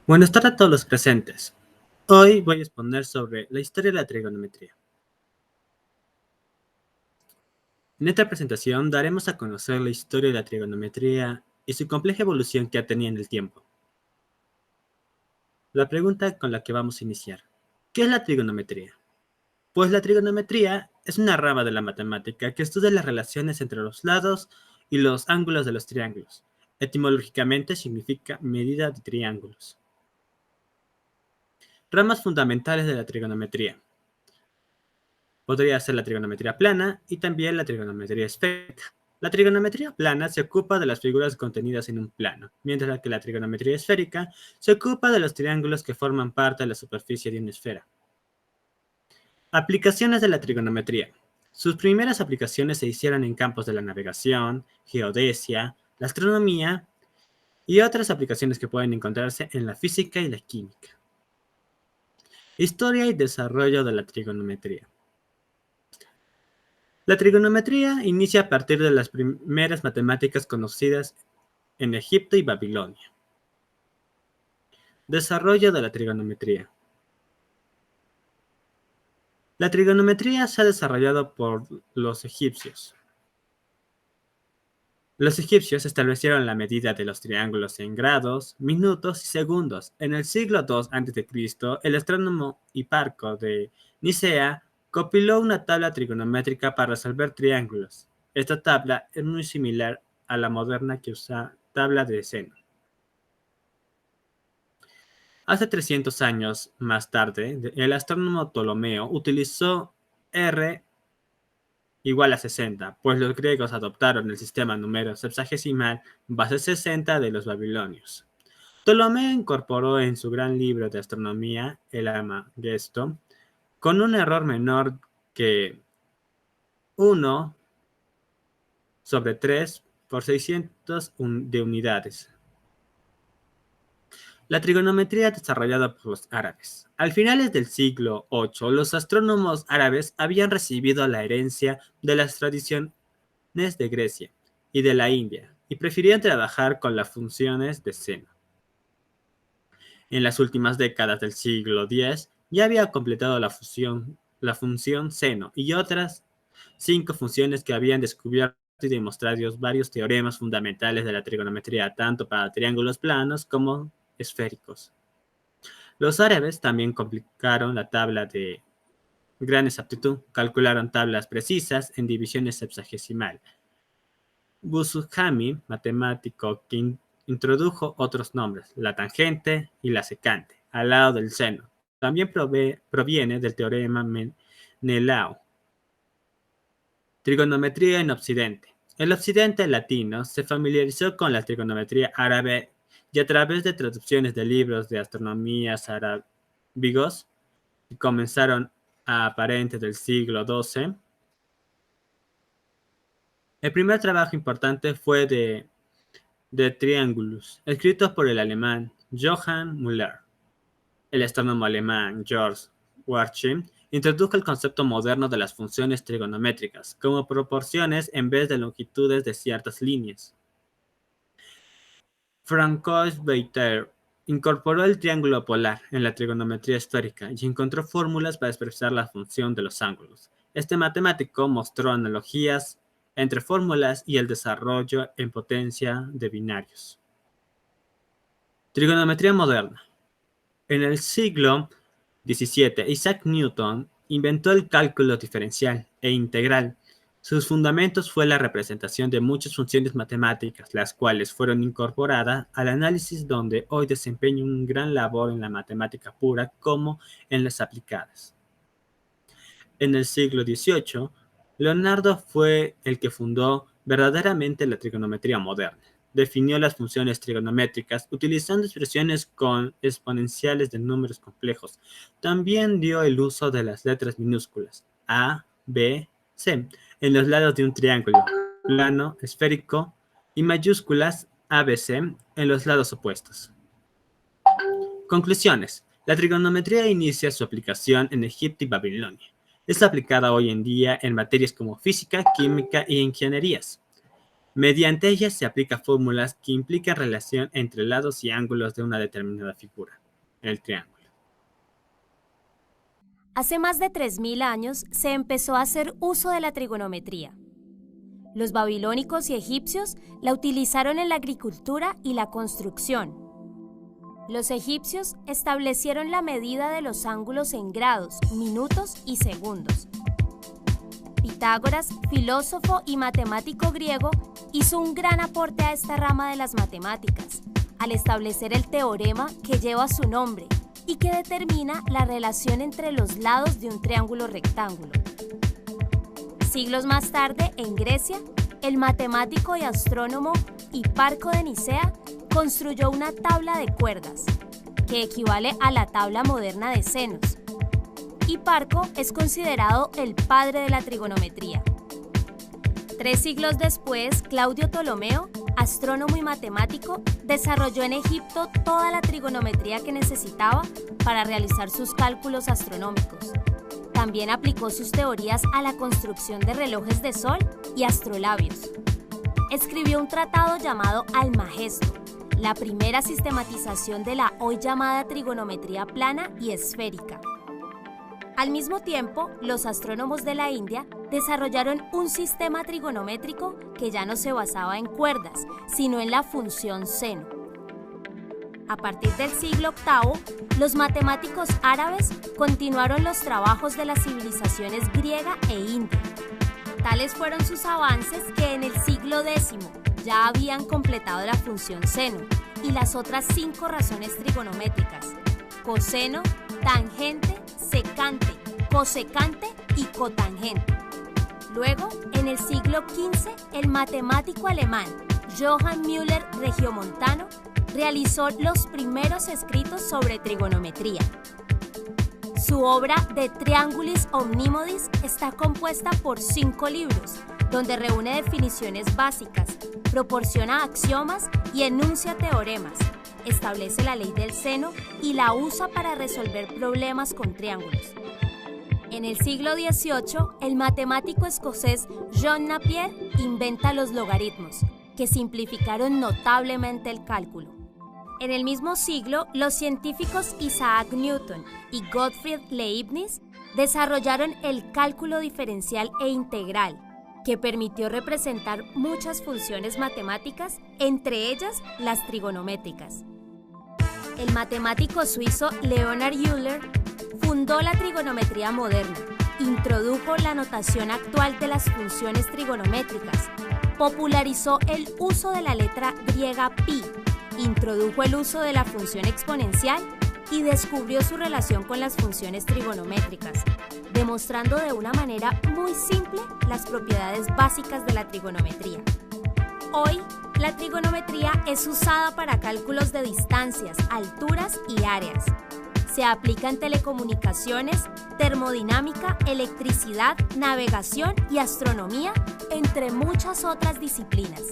Buenas tardes a todos los presentes. Hoy voy a exponer sobre la historia de la trigonometría. En esta presentación daremos a conocer la historia de la trigonometría y su compleja evolución que ha tenido en el tiempo. La pregunta con la que vamos a iniciar: ¿qué es la trigonometría? Pues la trigonometría es una rama de la matemática que estudia las relaciones entre los lados y los ángulos de los triángulos. Etimológicamente significa medida de triángulos. Ramas fundamentales de la trigonometría. Podría ser la trigonometría plana y también la trigonometría esférica. La trigonometría plana se ocupa de las figuras contenidas en un plano, mientras que la trigonometría esférica se ocupa de los triángulos que forman parte de la superficie de una esfera. Aplicaciones de la trigonometría. Sus primeras aplicaciones se hicieron en campos de la navegación, geodesia, la astronomía y otras aplicaciones que pueden encontrarse en la física y la química. Historia y desarrollo de la trigonometría. La trigonometría inicia a partir de las primeras matemáticas conocidas en Egipto y Babilonia. Desarrollo de la trigonometría. La trigonometría se ha desarrollado por los egipcios. Los egipcios establecieron la medida de los triángulos en grados, minutos y segundos. En el siglo II a.C., el astrónomo Hiparco de Nicea compiló una tabla trigonométrica para resolver triángulos. Esta tabla es muy similar a la moderna que usa tabla de seno. Hace 300 años más tarde, el astrónomo Ptolomeo utilizó R igual a 60, pues los griegos adoptaron el sistema número sexagesimal base 60 de los babilonios. Ptolomeo incorporó en su gran libro de astronomía, el Almagesto, con un error menor que 1/3 de unidades. La trigonometría desarrollada por los árabes. Al finales del siglo VIII, los astrónomos árabes habían recibido la herencia de las tradiciones de Grecia y de la India y preferían trabajar con las funciones de seno. En las últimas décadas del siglo X ya había completado la función seno y otras 5 funciones que habían descubierto y demostrado varios teoremas fundamentales de la trigonometría, tanto para triángulos planos como esféricos. Los árabes también complicaron la tabla de gran exactitud, calcularon tablas precisas en divisiones sexagesimal. Busujami, matemático que introdujo otros nombres, la tangente y la secante, al lado del seno. También proviene del teorema Menelao. Trigonometría en Occidente. El occidente latino se familiarizó con la trigonometría árabe y a través de traducciones de libros de astronomías arábigos que comenzaron a aparentes del siglo XII. El primer trabajo importante fue de Triangulus, escrito por el alemán Johann Müller. El astrónomo alemán Georg Schwarzschild introdujo el concepto moderno de las funciones trigonométricas como proporciones en vez de longitudes de ciertas líneas. Francois Beiter incorporó el triángulo polar en la trigonometría esférica y encontró fórmulas para expresar la función de los ángulos. Este matemático mostró analogías entre fórmulas y el desarrollo en potencia de binarios. Trigonometría moderna. En el siglo XVII, Isaac Newton inventó el cálculo diferencial e integral. Sus fundamentos fue la representación de muchas funciones matemáticas, las cuales fueron incorporadas al análisis donde hoy desempeña una gran labor en la matemática pura como en las aplicadas. En el siglo XVIII, Leonardo fue el que fundó verdaderamente la trigonometría moderna. Definió las funciones trigonométricas utilizando expresiones con exponenciales de números complejos. También dio el uso de las letras minúsculas A, B, C en los lados de un triángulo plano, esférico y mayúsculas ABC en los lados opuestos. Conclusiones. La trigonometría inicia su aplicación en Egipto y Babilonia. Es aplicada hoy en día en materias como física, química e ingenierías. Mediante ellas se aplican fórmulas que implican relación entre lados y ángulos de una determinada figura, el triángulo. Hace más de 3000 años se empezó a hacer uso de la trigonometría. Los babilónicos y egipcios la utilizaron en la agricultura y la construcción. Los egipcios establecieron la medida de los ángulos en grados, minutos y segundos. Pitágoras, filósofo y matemático griego, hizo un gran aporte a esta rama de las matemáticas, al establecer el teorema que lleva su nombre y que determina la relación entre los lados de un triángulo rectángulo. Siglos más tarde, en Grecia, el matemático y astrónomo Hiparco de Nicea construyó una tabla de cuerdas, que equivale a la tabla moderna de senos. Hiparco es considerado el padre de la trigonometría. 3 siglos después, Claudio Ptolomeo, astrónomo y matemático, desarrolló en Egipto toda la trigonometría que necesitaba para realizar sus cálculos astronómicos. También aplicó sus teorías a la construcción de relojes de sol y astrolabios. Escribió un tratado llamado Almagesto, la primera sistematización de la hoy llamada trigonometría plana y esférica. Al mismo tiempo, los astrónomos de la India desarrollaron un sistema trigonométrico que ya no se basaba en cuerdas, sino en la función seno. A partir del siglo VIII, los matemáticos árabes continuaron los trabajos de las civilizaciones griega e india. Tales fueron sus avances que en el siglo X ya habían completado la función seno y las otras 5 razones trigonométricas: coseno, tangente, secante, cosecante y cotangente. Luego, en el siglo XV, el matemático alemán Johann Müller Regiomontano realizó los primeros escritos sobre trigonometría. Su obra De Triangulis Omnimodis está compuesta por 5 libros, donde reúne definiciones básicas, proporciona axiomas y enuncia teoremas, establece la ley del seno y la usa para resolver problemas con triángulos. En el siglo XVIII, el matemático escocés John Napier inventa los logaritmos, que simplificaron notablemente el cálculo. En el mismo siglo, los científicos Isaac Newton y Gottfried Leibniz desarrollaron el cálculo diferencial e integral, que permitió representar muchas funciones matemáticas, entre ellas las trigonométricas. El matemático suizo Leonhard Euler fundó la trigonometría moderna, introdujo la notación actual de las funciones trigonométricas, popularizó el uso de la letra griega pi, introdujo el uso de la función exponencial y descubrió su relación con las funciones trigonométricas, demostrando de una manera muy simple las propiedades básicas de la trigonometría. Hoy, la trigonometría es usada para cálculos de distancias, alturas y áreas. Se aplica en telecomunicaciones, termodinámica, electricidad, navegación y astronomía, entre muchas otras disciplinas.